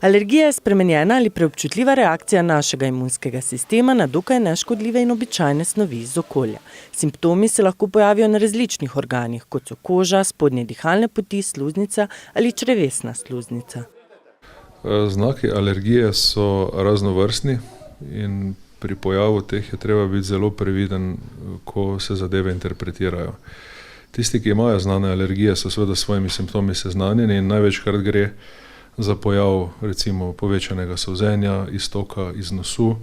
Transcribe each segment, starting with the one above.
Alergija je spremenjena ali preobčutljiva reakcija našega imunskega sistema na dokaj neškodljive in običajne snovi iz okolja. Simptomi se lahko pojavijo na različnih organih, kot so koža, spodnje dihalne poti, sluznica ali črevesna sluznica. Znaki alergije so raznovrstni in pri pojavu teh je treba biti zelo previden, ko se zadeve interpretirajo. Tisti, ki imajo znane alergije, so seveda s svojimi simptomi seznanjeni in največkrat gre za pojav recimo povečanega solzenja, iztoka iz nosu,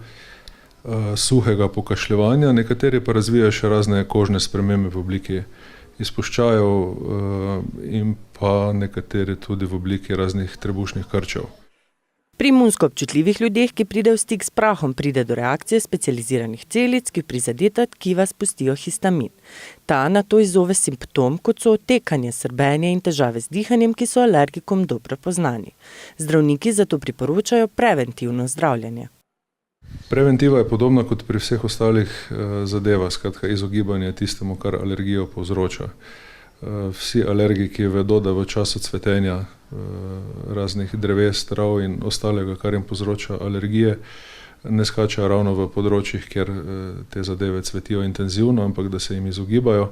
suhega pokašljevanja, nekateri pa razvijajo še razne kožne spremembe v obliki izpuščajev in pa nekateri tudi v obliki raznih trebušnih krčev. Pri imunsko občutljivih ljudeh, ki pridejo v stik s prahom, pride do reakcije specializiranih celic, ki prizadeta tkiva spustijo histamin. Ta nato izzove simptom, kot so otekanje, srbenje in težave z dihanjem, ki so alergikom dobro poznani. Zdravniki zato priporočajo preventivno zdravljenje. Preventiva je podobna kot pri vseh ostalih zadevah, skratka izogibanje tistemu, kar alergijo povzroča. Vsi alergiki vedo, da v času cvetenja raznih dreves, trav in ostalega, kar jim povzroča alergije, ne skačejo ravno v področjih, kjer te zadeve cvetijo intenzivno, ampak da se jim izogibajo.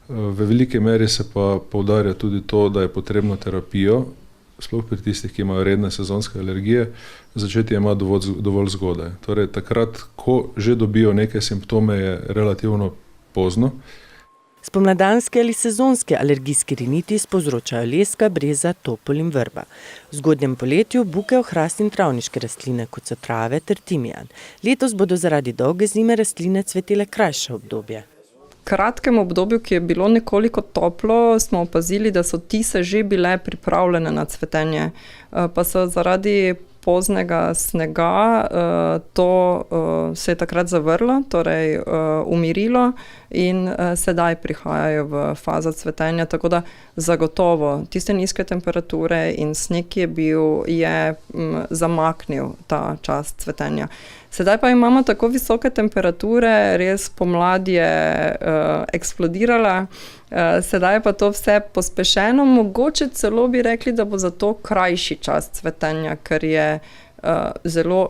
V veliki meri se pa poudarja tudi to, da je potrebno terapijo, sploh pri tistih, ki imajo redne sezonske alergije, začeti imati dovolj zgodaj. Torej, takrat, ko že dobijo neke simptome, je relativno pozno. Spomladanski ali sezonski alergijski rinitis povzročajo leska, breza, topol in vrba. V zgodnjem poletju bukev, hrast in travniške rastline, kot so trave ter timijan. Letos bodo zaradi dolge zime rastline cvetele krajše obdobje. V kratkem obdobju, ki je bilo nekoliko toplo, smo opazili, da so tise že bile pripravljene na cvetenje, pa so zaradi poznega snega to se je takrat zavrlo, torej umirilo in sedaj prihajajo v fazo cvetenja, tako da zagotovo tiste nizke temperature in sneg, ki je bil, je zamaknil ta čas cvetenja. Sedaj pa imamo tako visoke temperature, res pomlad je eksplodirala, sedaj pa to vse pospešeno, mogoče celo bi rekli, da bo zato krajši čas cvetenja, ker je zelo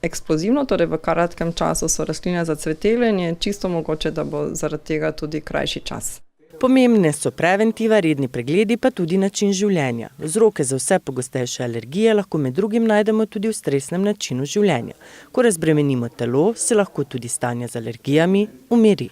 eksplozivno, torej v kratkem času so rastline zacvetele in je čisto mogoče, da bo zaradi tega tudi krajši čas. Pomembne so preventiva, redni pregledi pa tudi način življenja. Vzroke za vse pogostejše alergije lahko med drugim najdemo tudi v stresnem načinu življenja. Ko razbremenimo telo, se lahko tudi stanje z alergijami umiri.